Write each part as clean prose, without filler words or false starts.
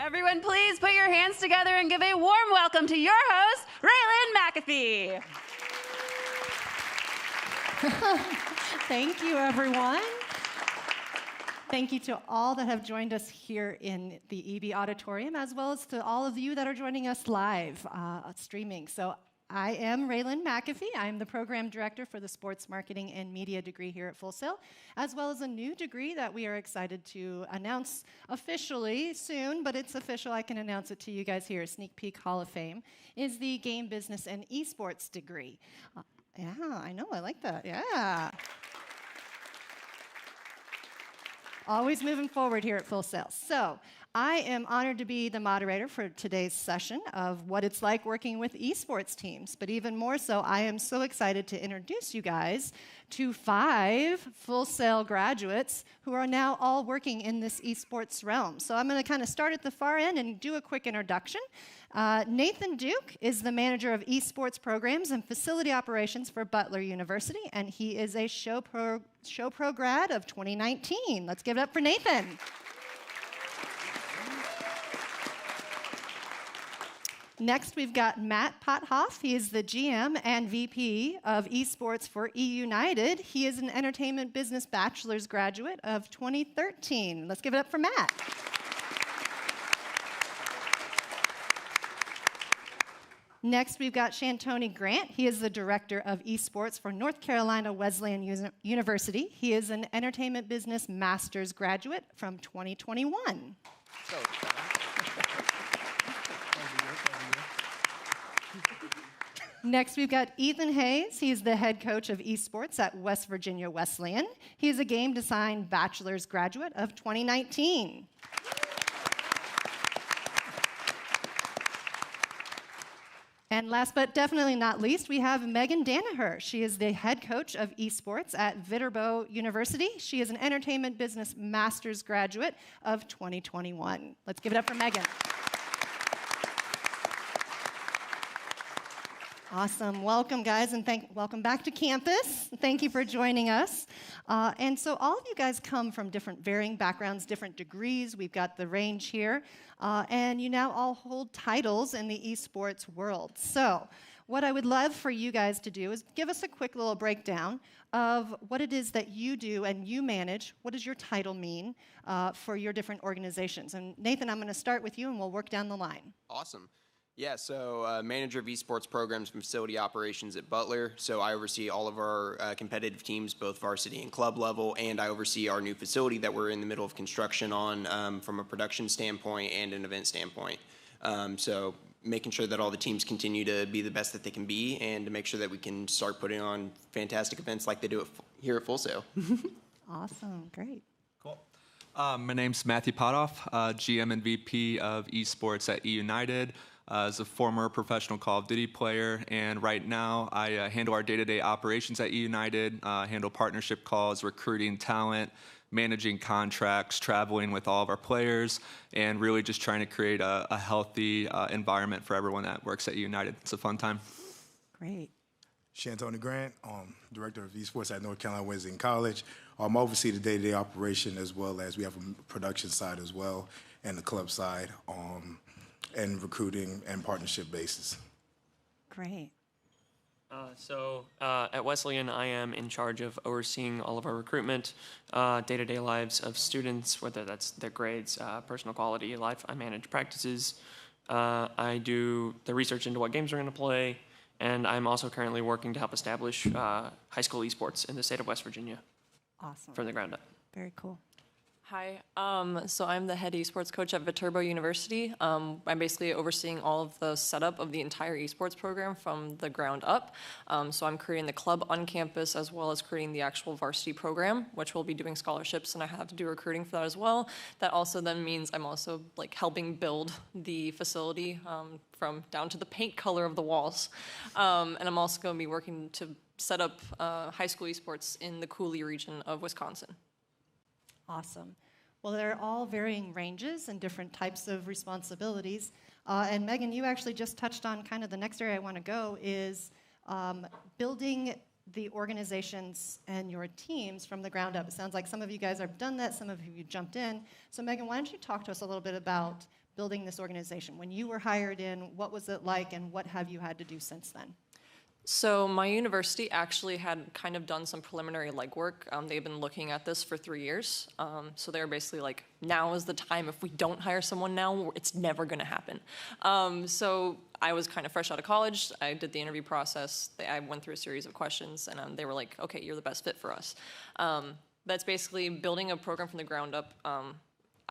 Everyone, please put your hands together and give a warm welcome to your host, RaeLynn McAfee. Thank you, everyone. Thank you to all that have joined us here in the EB Auditorium, as well as to all of you that are joining us live streaming. So I am RaeLynn McAfee. I'm the program director for the Sports Marketing and Media degree here at Full Sail, as well as a new degree that we are excited to announce officially soon, but it's official. I can announce it to you guys here. Sneak Peek Hall of Fame is the Game Business and Esports degree. Yeah, I know. I like that. Yeah. Always moving forward here at Full Sail. So I am honored to be the moderator for today's session of what it's like working with esports teams. But even more so, I am so excited to introduce you guys to 5 Full Sail graduates who are now all working in this esports realm. So I'm going to kind of start at the far end and do a quick introduction. Nathan Duke is the manager of esports programs and facility operations for Butler University, and he is a show pro grad of 2019. Let's give it up for Nathan. Next, we've got Matt Pothoff. He is the GM and VP of esports for eUnited. He is an entertainment business bachelor's graduate of 2013. Let's give it up for Matt. Next, we've got Chantoni Grant. He is the director of esports for North Carolina Wesleyan University. He is an entertainment business master's graduate from 2021. Next, we've got Ethan Hayes. He's the head coach of esports at West Virginia Wesleyan. He is a game design bachelor's graduate of 2019. And last but definitely not least, we have Megan Danaher. She is the head coach of esports at Viterbo University. She is an entertainment business master's graduate of 2021. Let's give it up for Megan. Awesome. Welcome, guys, and welcome back to campus. Thank you for joining us. And so all of you guys come from different varying backgrounds, different degrees. We've got the range here. And you now all hold titles in the esports world. So what I would love for you guys to do is give us a quick little breakdown of what it is that you do and you manage. What does your title mean for your different organizations? And Nathan, I'm going to start with you, and we'll work down the line. Awesome. Yeah, so manager of esports programs and facility operations at Butler. So I oversee all of our competitive teams, both varsity and club level, and I oversee our new facility that we're in the middle of construction on from a production standpoint and an event standpoint. So making sure that all the teams continue to be the best that they can be, and to make sure that we can start putting on fantastic events like they do here at Full Sail. Awesome, great. Cool. My name's Matthew Pottoff, GM and VP of esports at eUnited. As a former professional Call of Duty player, and right now I handle our day-to-day operations at eUnited, handle partnership calls, recruiting talent, managing contracts, traveling with all of our players, and really just trying to create a healthy environment for everyone that works at eUnited. It's a fun time. Great. Chantoni Grant, Director of Esports at North Carolina Wesleyan College. I oversee the day-to-day operation, as well as we have a production side as well, and the club side. And recruiting and partnership basis. Great. At Wesleyan, I am in charge of overseeing all of our recruitment, day-to-day lives of students, whether that's their grades, personal quality, life. I manage practices. I do the research into what games we're going to play, and I'm also currently working to help establish high school esports in the state of West Virginia. Awesome. From the ground up. Very cool. Hi, so I'm the head esports coach at Viterbo University. I'm basically overseeing all of the setup of the entire esports program from the ground up. So I'm creating the club on campus, as well as creating the actual varsity program, which will be doing scholarships, and I have to do recruiting for that as well. That also then means I'm also helping build the facility from down to the paint color of the walls. And I'm also going to be working to set up high school esports in the Cooley region of Wisconsin. Awesome. Well, they're all varying ranges and different types of responsibilities. And Megan, you actually just touched on kind of the next area I want to go is building the organizations and your teams from the ground up. It sounds like some of you guys have done that, some of you jumped in. So Megan, why don't you talk to us a little bit about building this organization? When you were hired in, what was it like, and what have you had to do since then? So my university actually had kind of done some preliminary legwork. They've been looking at this for 3 years. So they were basically like, now is the time. If we don't hire someone now, it's never going to happen. So I was kind of fresh out of college. I did the interview process. I went through a series of questions, and they were like, okay, you're the best fit for us. That's basically building a program from the ground up.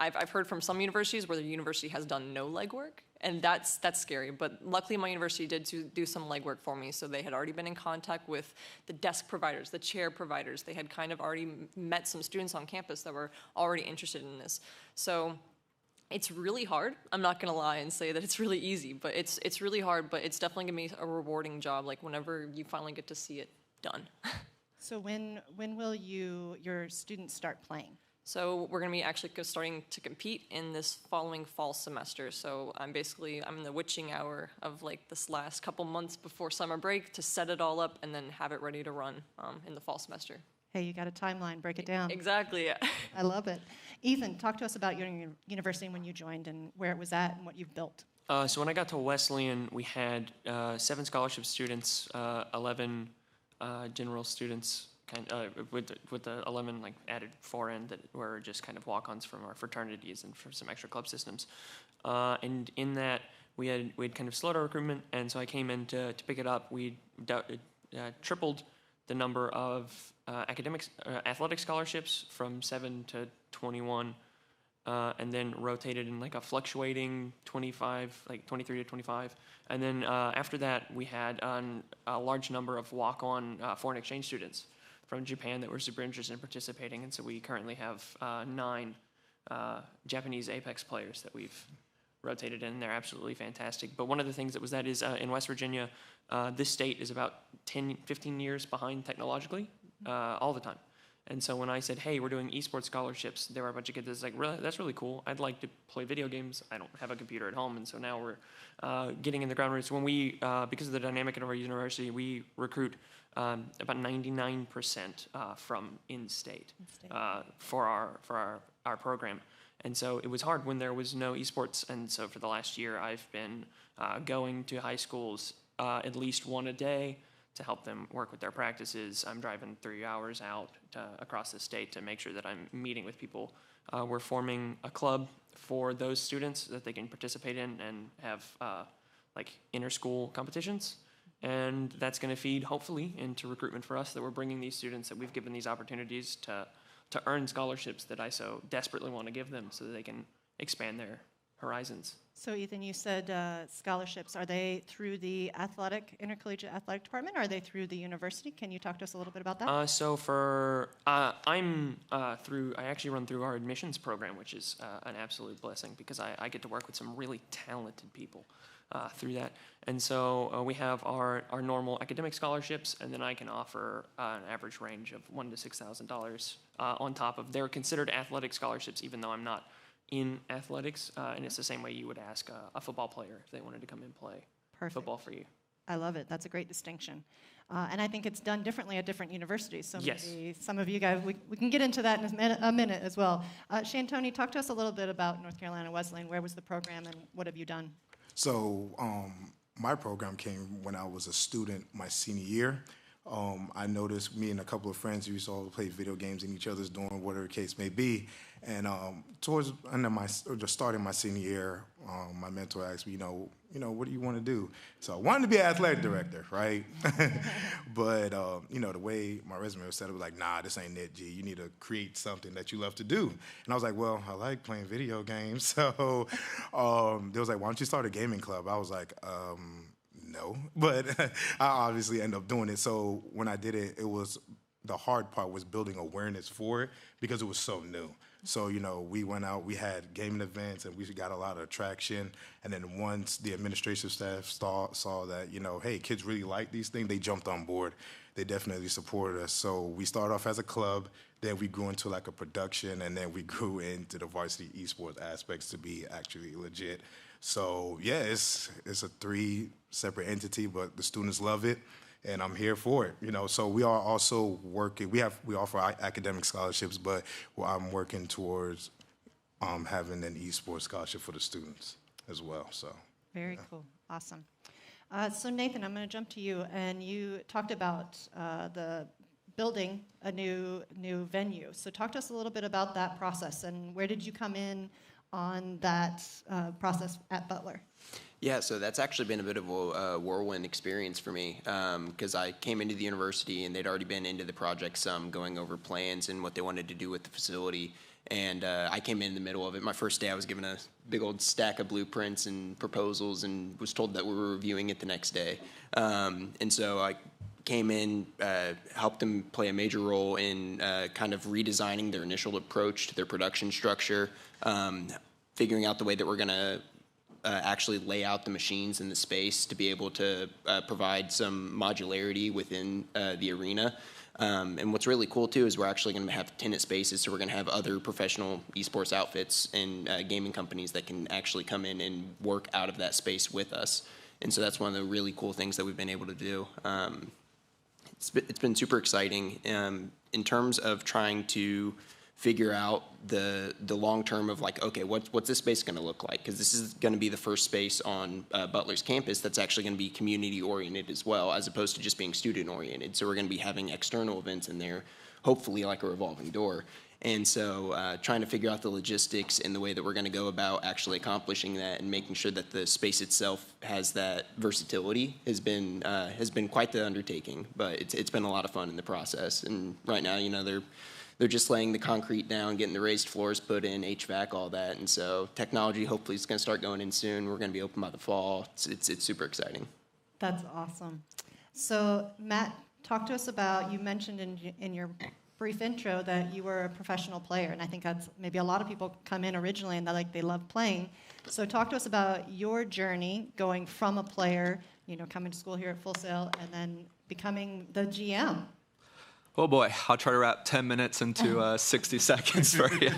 I've heard from some universities where the university has done no legwork, and that's scary. But luckily, my university did do some legwork for me. So they had already been in contact with the desk providers, the chair providers. They had kind of already met some students on campus that were already interested in this. So it's really hard. I'm not gonna lie and say that it's really easy, but it's really hard. But it's definitely gonna be a rewarding job. Like whenever you finally get to see it done. So when will your students start playing? So we're going to be actually starting to compete in this following fall semester. So I'm in the witching hour of like this last couple months before summer break to set it all up and then have it ready to run in the fall semester. Hey, you got a timeline, break it down. Exactly, yeah. I love it. Ethan, talk to us about your university when you joined and where it was at and what you've built. So when I got to Wesleyan, we had 7 scholarship students, 11 general students, with the 11 like added 4 in that were just kind of walk-ons from our fraternities and from some extra club systems. And in that, we'd kind of slowed our recruitment, and so I came in to pick it up. We tripled the number of athletic scholarships from 7 to 21, and then rotated in like a fluctuating 25, like 23 to 25. And then after that, we had a large number of walk-on foreign exchange students from Japan that were super interested in participating, and so we currently have 9 Japanese Apex players that we've rotated in. They're absolutely fantastic. But one of the things that is in West Virginia, this state is about 15 years behind technologically all the time. And so when I said, hey, we're doing esports scholarships, there were a bunch of kids that's like, really, that's really cool. I'd like to play video games. I don't have a computer at home. And so now we're getting in the ground. So when we, because of the dynamic of our university, we recruit about 99% from in-state for our program. And so it was hard when there was no esports. And so for the last year, I've been going to high schools at least one a day to help them work with their practices. I'm driving 3 hours out across the state to make sure that I'm meeting with people. We're forming a club for those students that they can participate in and have like inter-school competitions. And that's going to feed, hopefully, into recruitment for us, that we're bringing these students that we've given these opportunities to earn scholarships that I so desperately want to give them so that they can expand their horizons. So Ethan, you said scholarships. Are they through the intercollegiate athletic department, or are they through the university? Can you talk to us a little bit about that? I actually run through our admissions program, which is an absolute blessing because I get to work with some really talented people through that. And so we have our normal academic scholarships, and then I can offer an average range of $1,000 to $6,000 on top of, they're considered athletic scholarships, even though I'm not in athletics, and it's the same way you would ask a football player if they wanted to come and play football for you. I love it. That's a great distinction. And I think it's done differently at different universities. So yes. Maybe some of you guys, we can get into that in a minute as well. Chantoni, talk to us a little bit about North Carolina Wesleyan. Where was the program and what have you done? So my program came when I was a student my senior year. I noticed me and a couple of friends, we used to all play video games in each other's dorm, whatever the case may be. And towards starting my senior year, my mentor asked me, what do you want to do? So I wanted to be an athletic director, right? But the way my resume was set up, was like, nah, this ain't it, G. You need to create something that you love to do. And I was like, well, I like playing video games. So they was like, why don't you start a gaming club? I was like, no, but I obviously ended up doing it. So when I did it, the hard part was building awareness for it because it was so new. So, we went out, we had gaming events, and we got a lot of traction. And then once the administrative staff saw that, hey, kids really like these things, they jumped on board. They definitely supported us. So we started off as a club, then we grew into like a production, and then we grew into the varsity esports aspects to be actually legit. So, yeah, it's a 3 separate entity, but the students love it, and I'm here for it. So we are also working. We offer academic scholarships, but I'm working towards having an esports scholarship for the students as well. So Very cool. Awesome. So Nathan, I'm going to jump to you, and you talked about the building a new venue. So talk to us a little bit about that process, and where did you come in on that process at Butler? Yeah, so that's actually been a bit of a whirlwind experience for me because I came into the university and they'd already been into the project some, going over plans and what they wanted to do with the facility. And I came in the middle of it. My first day, I was given a big old stack of blueprints and proposals and was told that we were reviewing it the next day. And so I came in, helped them play a major role in kind of redesigning their initial approach to their production structure, figuring out the way that we're going to actually lay out the machines in the space to be able to provide some modularity within the arena. And what's really cool too is we're actually going to have tenant spaces, so we're going to have other professional esports outfits and gaming companies that can actually come in and work out of that space with us. And so that's one of the really cool things that we've been able to do. It's been super exciting in terms of trying to figure out the long term of like, okay, what's this space going to look like? Because this is going to be the first space on Butler's campus that's actually going to be community oriented as well, as opposed to just being student oriented. So we're going to be having external events in there, hopefully like a revolving door. And so trying to figure out the logistics and the way that we're going to go about actually accomplishing that and making sure that the space itself has that versatility has been quite the undertaking. But it's been a lot of fun in the process. And right now, you know, they're just laying the concrete down, getting the raised floors put in, HVAC, all that. And so technology hopefully is going to start going in soon. We're going to be open by the fall. It's super exciting. That's awesome. So Matt, talk to us about, you mentioned in your brief intro that you were a professional player, and I think that's maybe a lot of people come in originally and they love playing. So talk to us about your journey going from a player, you know, coming to school here at Full Sail and then becoming the GM. Oh boy, I'll try to wrap 10 minutes into 60 seconds for you.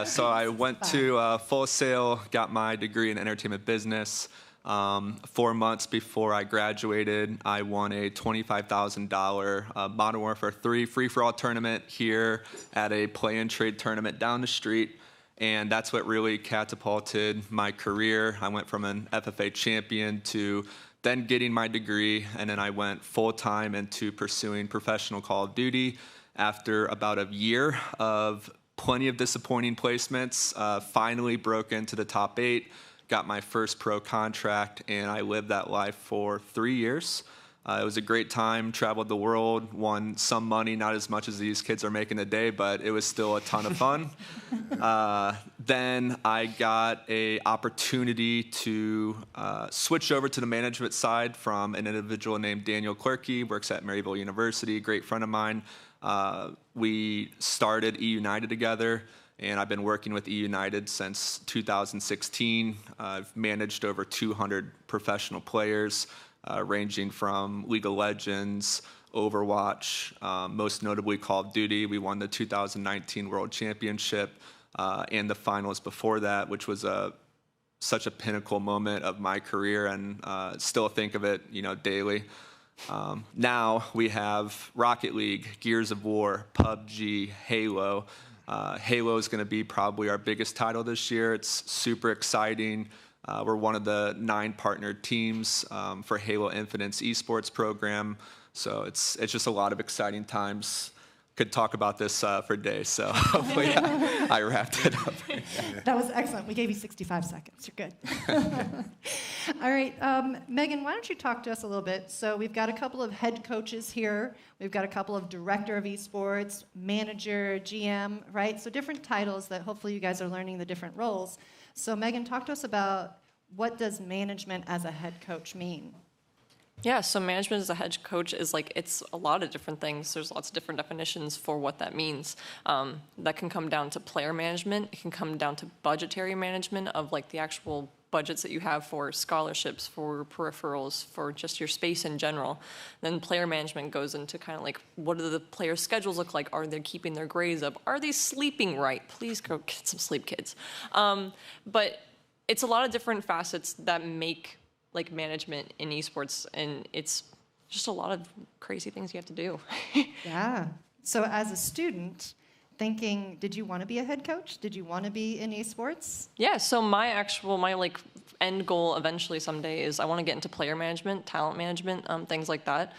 So I went to Full Sail, got my degree in entertainment business. 4 months before I graduated, I won a $25,000 Modern Warfare 3 free-for-all tournament here at a play-and-trade tournament down the street. And that's what really catapulted my career. I went from an FFA champion to then getting my degree, and then I went full-time into pursuing professional Call of Duty. After about a year of plenty of disappointing placements, finally broke into the top 8, got my first pro contract, and I lived that life for 3 years. It was a great time, traveled the world, won some money, not as much as these kids are making today, but it was still a ton of fun. Then I got an opportunity to switch over to the management side from an individual named Daniel Clerkey, works at Maryville University, a great friend of mine. We started E United together, and I've been working with E United since 2016. I've managed over 200 professional players, ranging from League of Legends, Overwatch, most notably Call of Duty. We won the 2019 World Championship and the finals before that, which was such a pinnacle moment of my career, and still think of it, you know, daily. Now we have Rocket League, Gears of War, PUBG, Halo. Halo is going to be probably our biggest title this year. It's super exciting. We're one of the 9 partnered teams for Halo Infinite's esports program. So it's just a lot of exciting times. Could talk about this for days, so hopefully I wrapped it up. That was excellent. We gave you 65 seconds. You're good. All right, Megan, why don't you talk to us a little bit? So we've got a couple of head coaches here. We've got a couple of director of esports, manager, GM, right? So different titles that hopefully you guys are learning the different roles. So Megan, talk to us about what does management as a head coach mean? Yeah, so management as a head coach is it's a lot of different things. There's lots of different definitions for what that means. That can come down to player management. It can come down to budgetary management of the actual budgets that you have for scholarships, for peripherals, for just your space in general. Then player management goes into kind of what do the players' schedules look like? Are they keeping their grades up? Are they sleeping right? Please go get some sleep, kids. But it's a lot of different facets that make management in esports, and it's just a lot of crazy things you have to do. Yeah. So as a student, thinking, did you want to be a head coach? Did you want to be in esports? Yeah, so my like end goal eventually someday is I want to get into player management, talent management, things like that.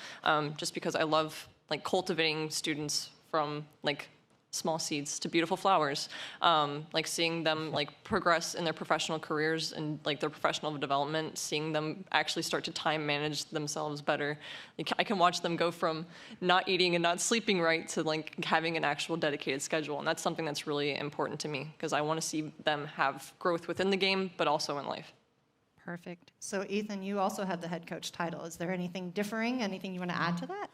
Just because I love like cultivating students from like small seeds to beautiful flowers, like seeing them like progress in their professional careers and like their professional development, seeing them actually start to time manage themselves better. Like, I can watch them go from not eating and not sleeping right to like having an actual dedicated schedule, and that's something that's really important to me because I want to see them have growth within the game, but also in life. Perfect. So Ethan, you also have the head coach title. Is there anything differing? Anything you want to add to that?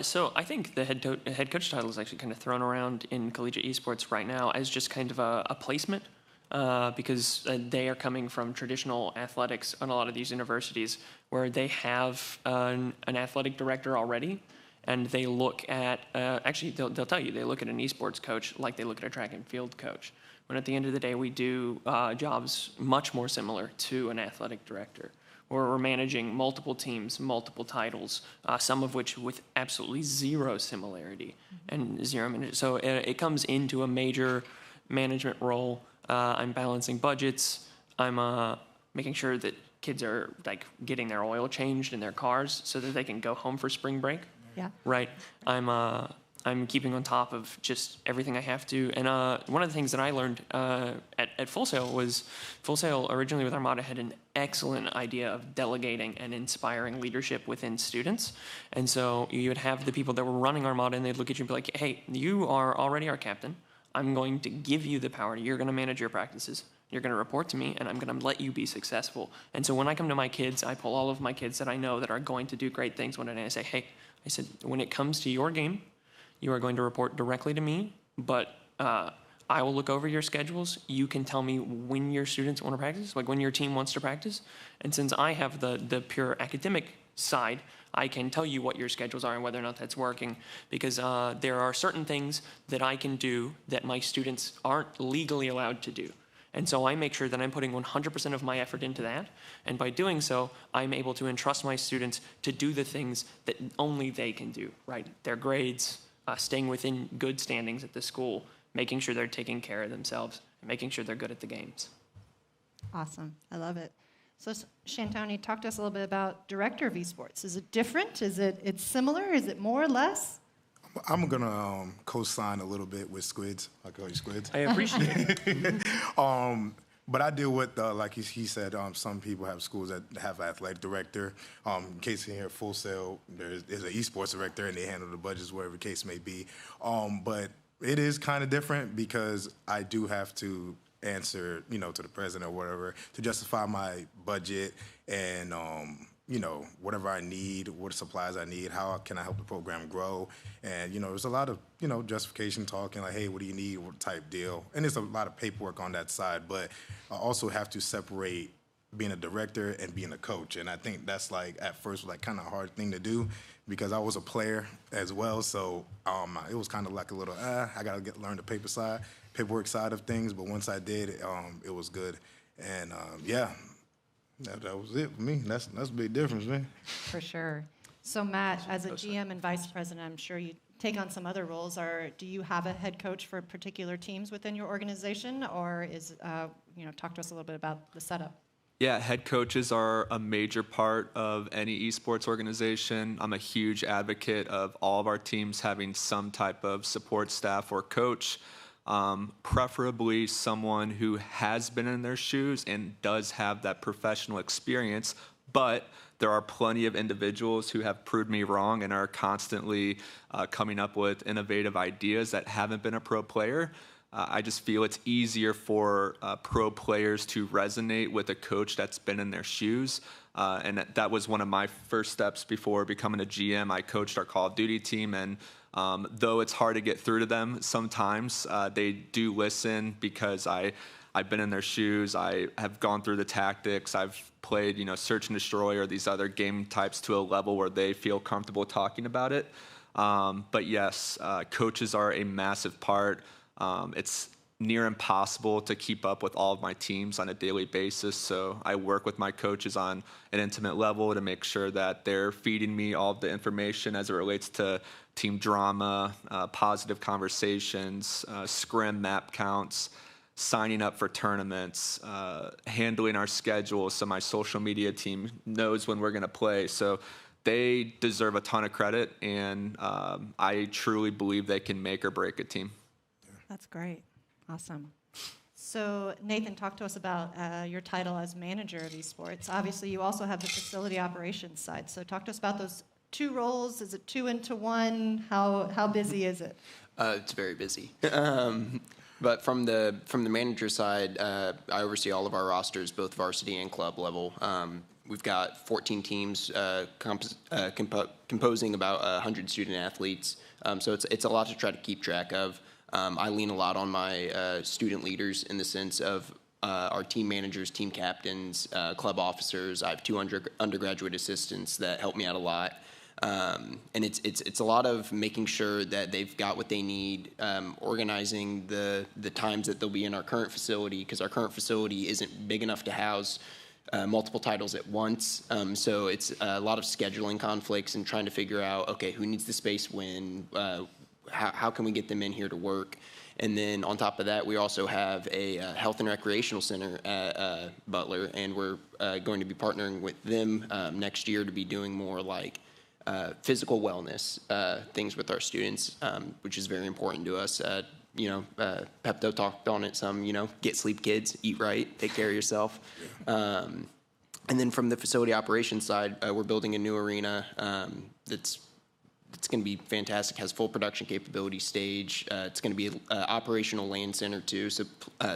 So I think the head coach title is actually kind of thrown around in collegiate esports right now as just kind of a placement because they are coming from traditional athletics on a lot of these universities where they have an athletic director already, and they look at actually they'll tell you they look at an esports coach like they look at a track and field coach. When at the end of the day we do jobs much more similar to an athletic director, where we're managing multiple teams, multiple titles, some of which with absolutely zero similarity and zero management. So it comes into a major management role. I'm balancing budgets. I'm making sure that kids are like getting their oil changed in their cars so that they can go home for spring break. Yeah. Right. I'm keeping on top of just everything I have to. And one of the things that I learned at Full Sail was Full Sail originally with Armada had an excellent idea of delegating and inspiring leadership within students. And so you would have the people that were running Armada and they'd look at you and be like, hey, you are already our captain. I'm going to give you the power. You're going to manage your practices. You're going to report to me, and I'm going to let you be successful. And so when I come to my kids, I pull all of my kids that I know that are going to do great things one day, and I say, hey, I said, when it comes to your game, you are going to report directly to me, but I will look over your schedules. You can tell me when your students want to practice, like when your team wants to practice. And since I have the pure academic side, I can tell you what your schedules are and whether or not that's working, because there are certain things that I can do that my students aren't legally allowed to do. And so I make sure that I'm putting 100% of my effort into that. And by doing so, I'm able to entrust my students to do the things that only they can do, right? Their grades, staying within good standings at the school, making sure they're taking care of themselves, and making sure they're good at the games. Awesome. I love it. So Chantoni, talk to us a little bit about director of esports. Is it different? Is it's similar? Is it more or less? I'm going to co-sign a little bit with Squids. I call you Squids. I appreciate it. But I deal with, like he said, some people have schools that have an athletic director. In case you're here at Full Sail, there's an esports director, and they handle the budgets, whatever the case may be. But it is kind of different because I do have to answer, to the president or whatever, to justify my budget and, whatever I need, what supplies I need, how can I help the program grow. And, there's a lot of, justification talking like, hey, what do you need, what type deal. And there's a lot of paperwork on that side, but I also have to separate being a director and being a coach. And I think that's at first kind of a hard thing to do because I was a player as well. So it was kind of like a little, I got to learn the paperwork side of things. But once I did, it was good. And that was it for me. That's a big difference, man. For sure. So Matt, as a GM and vice president, I'm sure you take on some other roles. Do you have a head coach for particular teams within your organization, or talk to us a little bit about the setup? Yeah, head coaches are a major part of any esports organization. I'm a huge advocate of all of our teams having some type of support staff or coach. Preferably someone who has been in their shoes and does have that professional experience, but there are plenty of individuals who have proved me wrong and are constantly coming up with innovative ideas that haven't been a pro player. I just feel it's easier for pro players to resonate with a coach that's been in their shoes. And that was one of my first steps before becoming a GM. I coached our Call of Duty team, and though it's hard to get through to them sometimes, they do listen because I've been in their shoes. I have gone through the tactics. I've played, Search and Destroy or these other game types to a level where they feel comfortable talking about it. But yes, coaches are a massive part. It's near impossible to keep up with all of my teams on a daily basis. So I work with my coaches on an intimate level to make sure that they're feeding me all of the information as it relates to team drama, positive conversations, scrim map counts, signing up for tournaments, handling our schedule so my social media team knows when we're going to play. So they deserve a ton of credit, and I truly believe they can make or break a team. That's great. Awesome. So, Nathan, talk to us about your title as manager of esports. Obviously, you also have the facility operations side. So, talk to us about those two roles. Is it 2 into 1? How busy is it? It's very busy. But from the manager side, I oversee all of our rosters, both varsity and club level. We've got 14 teams composing about 100 student athletes. So it's a lot to try to keep track of. I lean a lot on my student leaders in the sense of our team managers, team captains, club officers. I have 2 undergraduate assistants that help me out a lot. And it's a lot of making sure that they've got what they need, organizing the times that they'll be in our current facility, because our current facility isn't big enough to house multiple titles at once. So it's a lot of scheduling conflicts and trying to figure out, okay, who needs the space when, how can we get them in here to work? And then on top of that, we also have a health and recreational center at Butler, and we're going to be partnering with them next year to be doing more like physical wellness things with our students, which is very important to us. Pepto talked on it some, get sleep, kids, eat right, take care of yourself. And then from the facility operations side, we're building a new arena it's going to be fantastic, has full production capability stage. It's going to be an operational LAN center too, so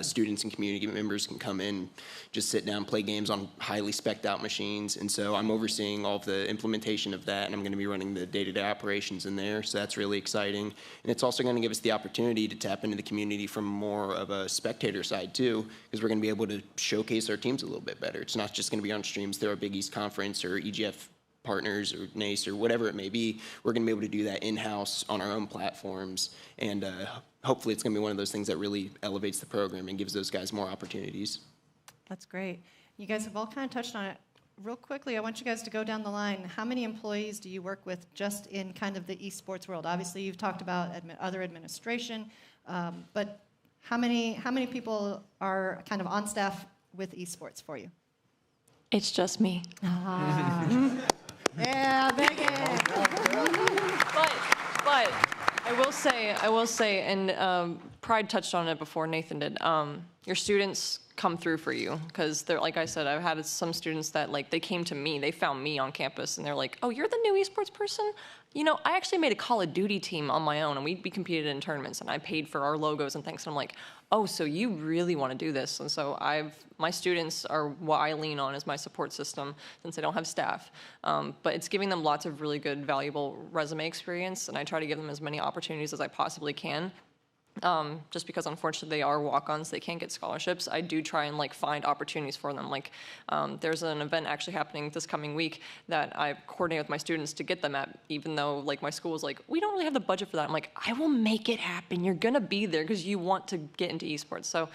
students and community members can come in, just sit down, play games on highly spec'd out machines. And so I'm overseeing all of the implementation of that, and I'm going to be running the day-to-day operations in there, so that's really exciting. And it's also going to give us the opportunity to tap into the community from more of a spectator side too, because we're going to be able to showcase our teams a little bit better. It's not just going to be on streams through our Big East Conference or EGF partners or NACE or whatever it may be. We're going to be able to do that in-house on our own platforms, and hopefully it's going to be one of those things that really elevates the program and gives those guys more opportunities. That's great. You guys have all kind of touched on it. Real quickly, I want you guys to go down the line. How many employees do you work with just in kind of the esports world? Obviously, you've talked about other administration, but how many people are kind of on staff with esports for you? It's just me. Yeah, Megan. But I will say, and Pride touched on it before Nathan did. Your students come through for you, because they're, like I said, I've had some students that they came to me, they found me on campus, and they're like, "Oh, you're the new esports person? I actually made a Call of Duty team on my own, and we competed in tournaments, and I paid for our logos and things." And I'm like, "Oh, so you really want to do this?" And so my students are what I lean on as my support system, since I don't have staff. But it's giving them lots of really good, valuable resume experience, and I try to give them as many opportunities as I possibly can. Just because unfortunately they are walk-ons, they can't get scholarships. I do try and find opportunities for them. There's an event actually happening this coming week that I coordinate with my students to get them at, even though my school was like, "We don't really have the budget for that." I'm like, "I will make it happen. You're gonna be there because you want to get into esports." So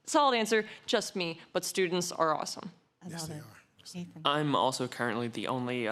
solid answer, just me, but students are awesome. Yes, they are. Nathan. I'm also currently the only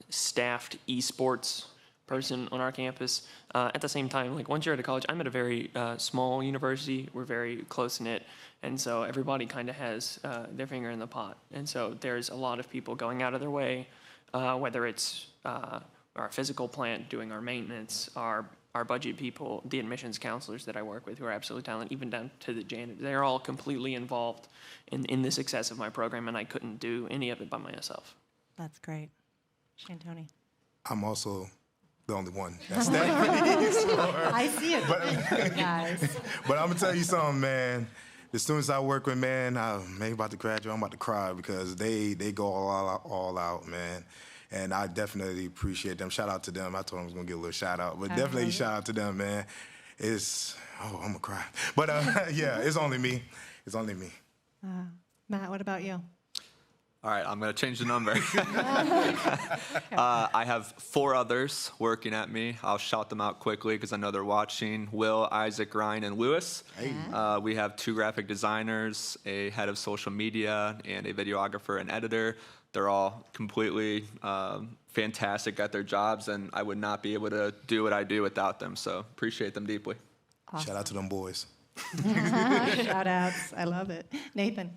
staffed esports person on our campus. At the same time, once you're at a college, I'm at a very small university. We're very close-knit, and so everybody kind of has their finger in the pot. And so there's a lot of people going out of their way, whether it's our physical plant doing our maintenance, our budget people, the admissions counselors that I work with who are absolutely talented, even down to the janitor. They're all completely involved in the success of my program, and I couldn't do any of it by myself. That's great. Chantoni. I'm also the only one that's staffed. I see it, guys. But I'm gonna tell you something, man. The students I work with, man, I'm about to graduate. I'm about to cry because they go all out, man. And I definitely appreciate them. Shout out to them. I told them I was gonna give a little shout out, but definitely shout out to them, man. I'm gonna cry. But yeah, it's only me. It's only me. Matt, what about you? All right, I'm going to change the number. I have 4 others working at me. I'll shout them out quickly because I know they're watching. Will, Isaac, Ryan, and Lewis. Hey. We have 2 graphic designers, a head of social media, and a videographer and editor. They're all completely fantastic at their jobs, and I would not be able to do what I do without them. So appreciate them deeply. Awesome. Shout out to them boys. Shout outs. I love it. Nathan.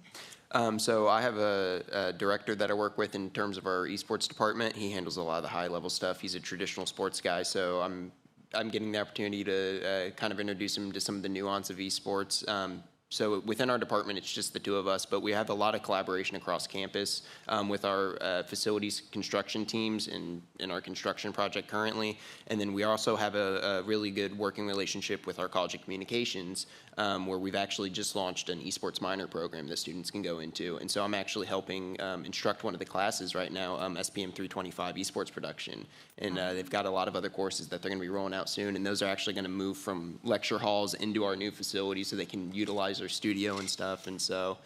So I have a director that I work with in terms of our esports department. He handles a lot of the high-level stuff. He's a traditional sports guy, so I'm getting the opportunity to kind of introduce him to some of the nuance of esports. So within our department, it's just the 2 of us, but we have a lot of collaboration across campus with our facilities construction teams in our construction project currently. And then we also have a really good working relationship with our College of Communications, where we've actually just launched an Esports Minor program that students can go into. And so I'm actually helping instruct one of the classes right now, SPM 325 Esports Production. And they've got a lot of other courses that they're going to be rolling out soon, and those are actually going to move from lecture halls into our new facility so they can utilize our studio and stuff. And so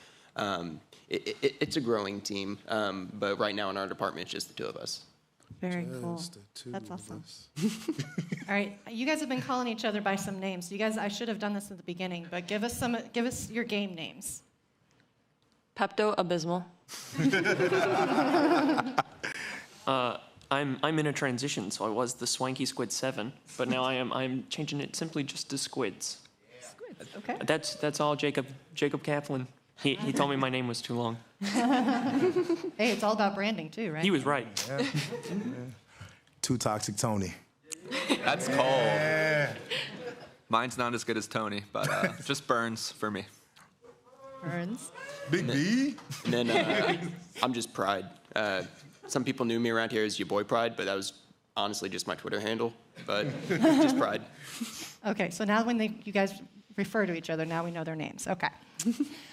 it's a growing team, but right now in our department, it's just the 2 of us. Very cool. Just the 2 That's of awesome. us. All right, you guys have been calling each other by some names. You guys, I should have done this at the beginning, but give us your game names. Pepto Abysmal. I'm in a transition, so I was the Swanky Squid 7, but now I'm changing it simply just to Squids. Squids, okay. That's all Jacob Kaplan. He told me my name was too long. Hey, it's all about branding too, right? He was right. Yeah. Too Toxic Tony. That's cold. Mine's not as good as Tony, but just Burns for me. Burns. Big B. And then I'm just Pride. Some people knew me around here as your boy Pride, but that was honestly just my Twitter handle, but just Pride. Okay, so now when you guys refer to each other, now we know their names. Okay.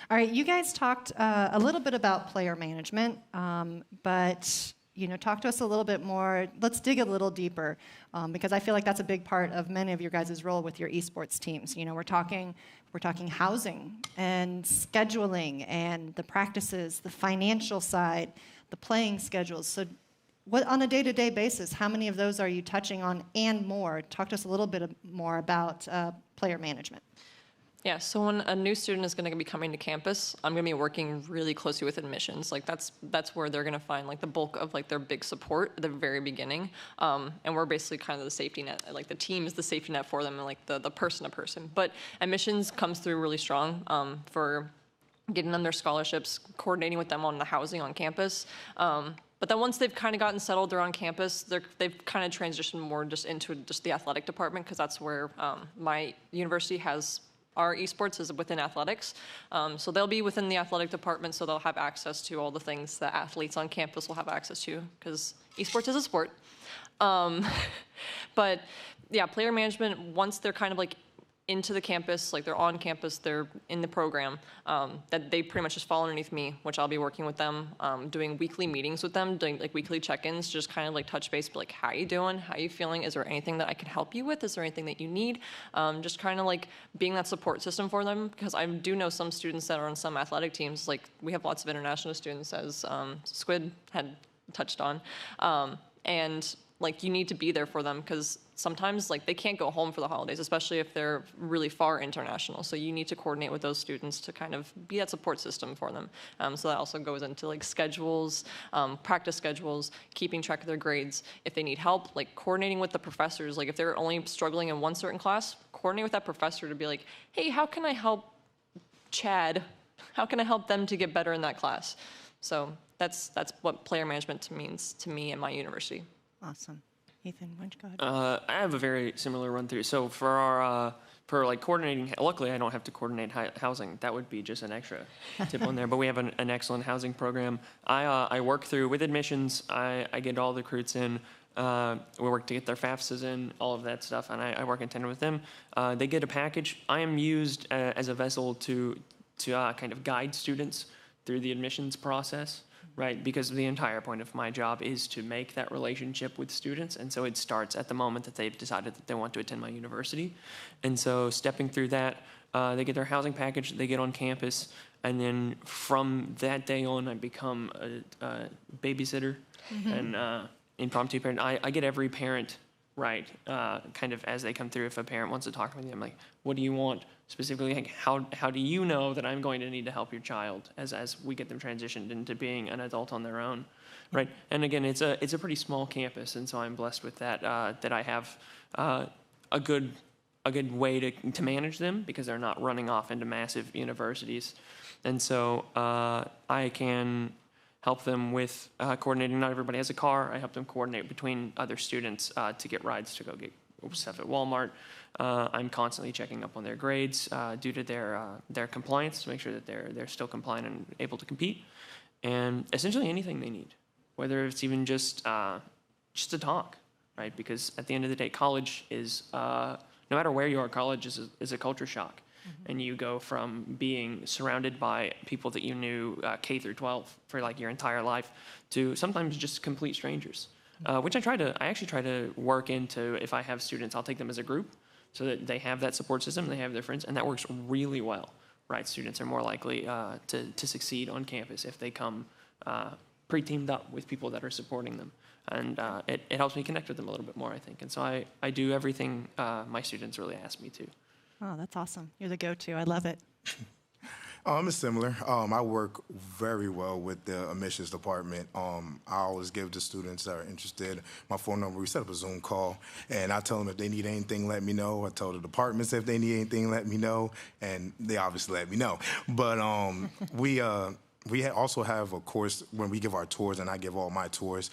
All right, you guys talked a little bit about player management, but talk to us a little bit more. Let's dig a little deeper, because I feel like that's a big part of many of your guys' role with your esports teams. We're talking housing and scheduling and the practices, the financial side, the playing schedules. So what, on a day-to-day basis, how many of those are you touching on and more? Talk to us a little bit more about player management. Yeah, so when a new student is going to be coming to campus, I'm going to be working really closely with admissions. Like that's where they're going to find like the bulk of like their big support at the very beginning. And we're basically kind of the safety net. Like the team is the safety net for them, and like the person to person. But admissions comes through really strong for getting them their scholarships, coordinating with them on the housing on campus. But then once they've kind of gotten settled, they're on campus, they've kind of transitioned more just into just the athletic department, because that's where my university has our esports is within athletics. So they'll be within the athletic department, so they'll have access to all the things that athletes on campus will have access to, because esports is a sport. But yeah, player management, once they're kind of like into the campus, like they're on campus, they're in the program, that they pretty much just fall underneath me, which I'll be working with them, doing weekly meetings with them, doing like weekly check-ins, just kind of like touch base, but like, how you doing? How you feeling? Is there anything that I can help you with? Is there anything that you need? Just kind of like being that support system for them, because I do know some students that are on some athletic teams, like we have lots of international students, as Squid had touched on, and like you need to be there for them, because sometimes like they can't go home for the holidays, especially if they're really far international. So you need to coordinate with those students to kind of be that support system for them. So that also goes into like schedules, practice schedules, keeping track of their grades. If they need help, like coordinating with the professors, like if they're only struggling in one certain class, coordinate with that professor to be like, hey, how can I help Chad? How can I help them to get better in that class? So that's what player management means to me at my university. Awesome. Ethan, why don't you go ahead? I have a very similar run through. So for our for like coordinating, luckily I don't have to coordinate housing. That would be just an extra tip on there. But we have an excellent housing program. I work through with admissions. I get all the recruits in. We work to get their FAFSAs in, all of that stuff, and I work in tandem with them. They get a package. I am used as a vessel to kind of guide students through the admissions process. Right, because the entire point of my job is to make that relationship with students, and so it starts at the moment that they've decided that they want to attend my university. And so stepping through that, They get their housing package, they get on campus, and then from that day on, I become a babysitter and impromptu parent. I get every parent right, kind of as they come through. If a parent wants to talk to me, I'm like, what do you want specifically? Like, how do you know that I'm going to need to help your child as we get them transitioned into being an adult on their own, right? And again, it's a pretty small campus, and so I'm blessed with that, that I have a good way to manage them because they're not running off into massive universities. And so I can help them with coordinating. Not everybody has a car. I help them coordinate between other students to get rides to go get stuff at Walmart. I'm constantly checking up on their grades due to their compliance to make sure that they're still compliant and able to compete. And essentially anything they need, whether it's even just to talk, right? Because at the end of the day, college is no matter where you are, college is a culture shock. And you go from being surrounded by people that you knew K through 12 for like your entire life to sometimes just complete strangers, which I actually try to work into. If I have students, I'll take them as a group so that they have that support system, they have their friends, and that works really well, right? Students are more likely to succeed on campus if they come pre-teamed up with people that are supporting them. And it helps me connect with them a little bit more, I think. And so I do everything my students really ask me to. Oh, that's awesome. You're the go-to. I love it. It's similar. I work very well with the admissions department. I always give the students that are interested my phone number. We set up a Zoom call, and I tell them if they need anything, let me know. I tell the departments if they need anything, let me know, and they obviously let me know. But we also have a course when we give our tours, and I give all my tours,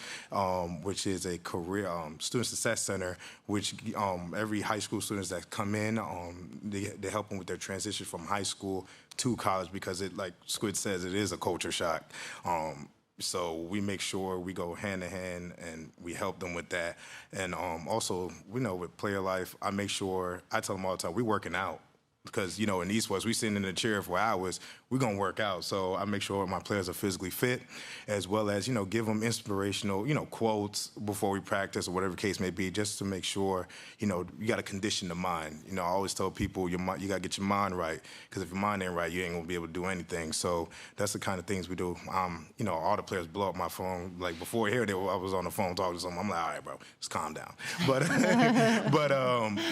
which is a career student success center, which every high school students that come in, they help them with their transition from high school to college because it, like Squid says, it is a culture shock. So we make sure we go hand in hand and we help them with that. And also, we know with player life, I make sure, I tell them all the time, we're working out. Because, you know, in esports, we sitting in the chair for hours, we're going to work out. So I make sure my players are physically fit, as well as, you know, give them inspirational, you know, quotes before we practice or whatever the case may be, just to make sure, you know, you got to condition the mind. You know, I always tell people you got to get your mind right, because if your mind ain't right, you ain't going to be able to do anything. So that's the kind of things we do. You know, all the players blow up my phone. Like, before here, I was on the phone talking to someone. I'm like, all right, bro, just calm down. But,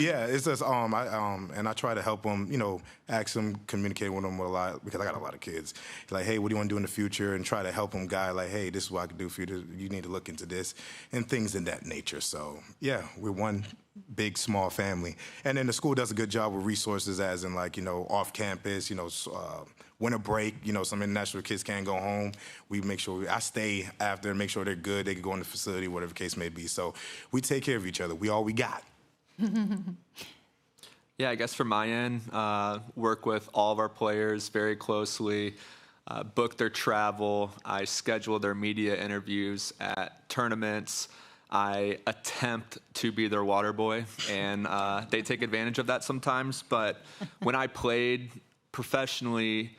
yeah, it's just, and I try to help them, you know, ask them, communicate with them a lot, because I got a lot of kids. Like, hey, what do you want to do in the future? And try to help them guide, like, hey, this is what I can do for you. You need to look into this, and things in that nature. So, yeah, we're one big, small family. And then the school does a good job with resources, as in, like, you know, off campus, you know, winter break, you know, some international kids can't go home. We make sure, I stay after and make sure they're good. They can go in the facility, whatever the case may be. So we take care of each other. We all we got. Yeah, I guess from my end, work with all of our players very closely, book their travel. I schedule their media interviews at tournaments. I attempt to be their water boy, and they take advantage of that sometimes. But when I played professionally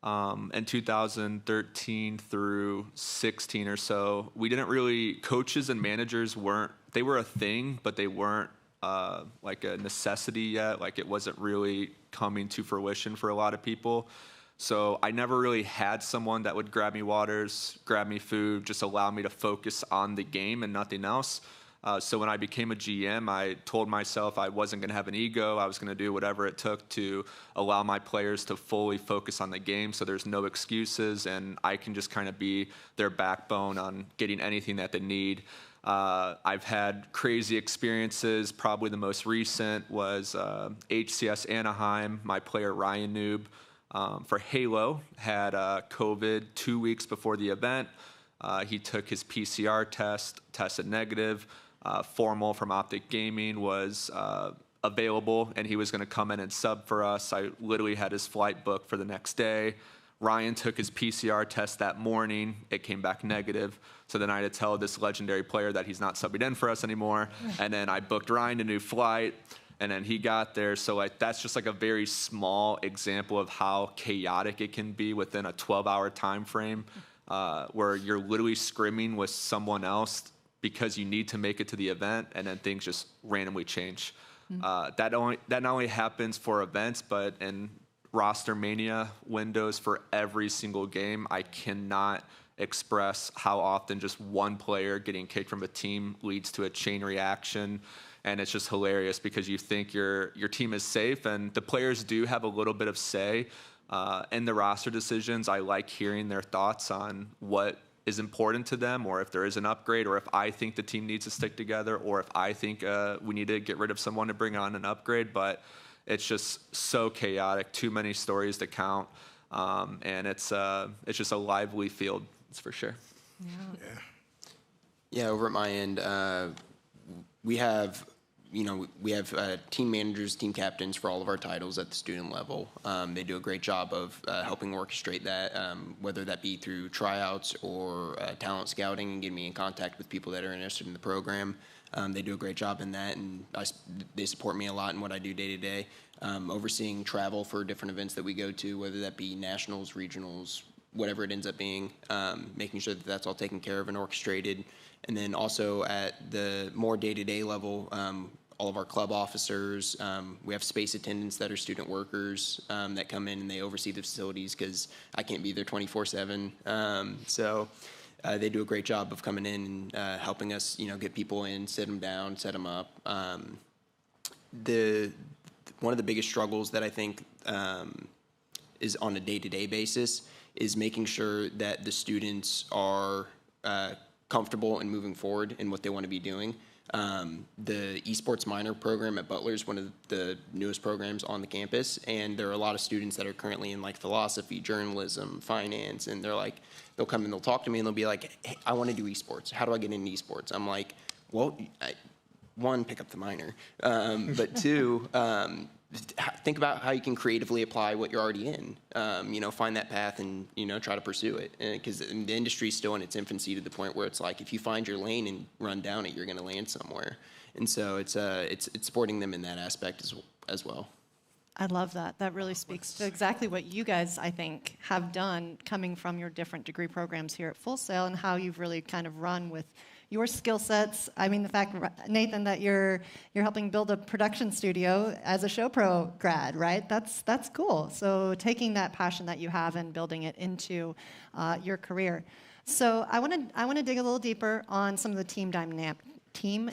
in 2013 through 16 or so, we didn't really, coaches and managers they were a thing, but they weren't like a necessity yet. Like, it wasn't really coming to fruition for a lot of people. So I never really had someone that would grab me waters, grab me food, just allow me to focus on the game and nothing else. So when I became a GM, I told myself I wasn't going to have an ego. I was going to do whatever it took to allow my players to fully focus on the game, so there's no excuses, and I can just kind of be their backbone on getting anything that they need. I've had crazy experiences. Probably the most recent was HCS Anaheim. My player Ryan Noob for Halo had COVID 2 weeks before the event. He took his PCR test, tested negative. Formal from Optic Gaming was available, and he was going to come in and sub for us. I literally had his flight booked for the next day. Ryan took his PCR test that morning. It came back negative. So then I had to tell this legendary player that he's not subbing in for us anymore. And then I booked Ryan a new flight, and then he got there. So, like, that's just like a very small example of how chaotic it can be within a 12-hour time frame, where you're literally scrimming with someone else because you need to make it to the event, and then things just randomly change. That not only happens for events, but in roster mania windows for every single game. I cannot express how often just one player getting kicked from a team leads to a chain reaction. And it's just hilarious because you think your team is safe, and the players do have a little bit of say in the roster decisions. I like hearing their thoughts on what is important to them, or if there is an upgrade, or if I think the team needs to stick together, or if I think we need to get rid of someone to bring on an upgrade. But it's just so chaotic, too many stories to count, and it's just a lively field, that's for sure. Yeah, over at my end, we have team managers, team captains for all of our titles at the student level. They do a great job of helping orchestrate that, whether that be through tryouts or talent scouting and getting me in contact with people that are interested in the program. They do a great job in that, and they support me a lot in what I do day to day. Overseeing travel for different events that we go to, whether that be nationals, regionals, whatever it ends up being, making sure that that's all taken care of and orchestrated. And then also at the more day-to-day level, all of our club officers, we have space attendants that are student workers that come in and they oversee the facilities because I can't be there 24/7. So they do a great job of coming in and helping us, get people in, sit them down, set them up. One of the biggest struggles that I think is on a day-to-day basis is making sure that the students are comfortable and moving forward in what they want to be doing. The Esports Minor program at Butler is one of the newest programs on the campus, and there are a lot of students that are currently in philosophy, journalism, finance, and they'll come and they'll talk to me and they'll be like, hey, I want to do esports. How do I get into esports? I'm like, well, one, pick up the minor, but two, think about how you can creatively apply what you're already in. Find that path and try to pursue it. Because the industry is still in its infancy to the point where it's like if you find your lane and run down it, you're going to land somewhere. And so it's supporting them in that aspect as well. I love that. That really speaks to exactly what you guys, I think, have done coming from your different degree programs here at Full Sail and how you've really kind of run with your skill sets. I mean, the fact, Nathan, that you're helping build a production studio as a show pro grad, right? That's cool. So taking that passion that you have and building it into your career. So I want to dig a little deeper on some of the team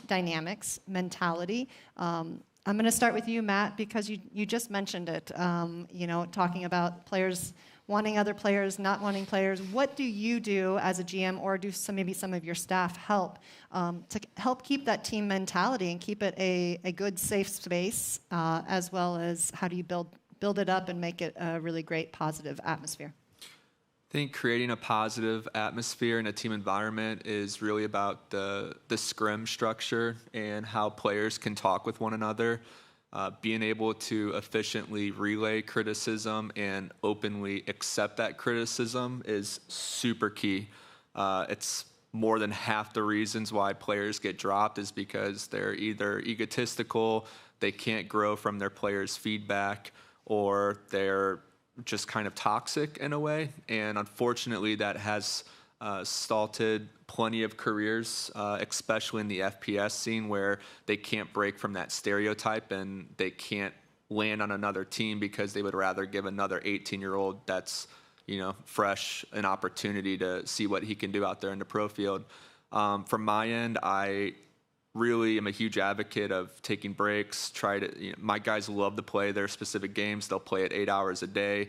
dynamics, mentality. I'm going to start with you, Matt, because you just mentioned it. Talking about players wanting other players, not wanting players. What do you do as a GM, or do maybe some of your staff help to help keep that team mentality and keep it a good, safe space, as well as how do you build it up and make it a really great, positive atmosphere? I think creating a positive atmosphere in a team environment is really about the scrim structure and how players can talk with one another. Being able to efficiently relay criticism and openly accept that criticism is super key. It's more than half the reasons why players get dropped is because they're either egotistical, they can't grow from their players' feedback, or they're just kind of toxic in a way. And unfortunately, that has stalled plenty of careers, especially in the FPS scene, where they can't break from that stereotype and they can't land on another team because they would rather give another 18-year-old that's fresh an opportunity to see what he can do out there in the pro field. From my end, I really am a huge advocate of taking breaks. My guys love to play their specific games. They'll play it 8 hours a day.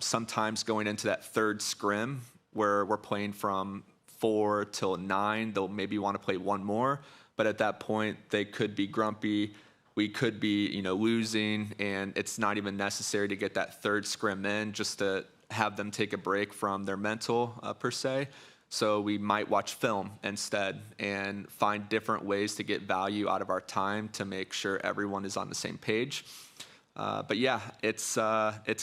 Sometimes going into that third scrim where we're playing from 4 till 9, they'll maybe want to play one more. But at that point, they could be grumpy. We could be, losing, and it's not even necessary to get that third scrim in just to have them take a break from their mental per se. So we might watch film instead and find different ways to get value out of our time to make sure everyone is on the same page. But yeah, it's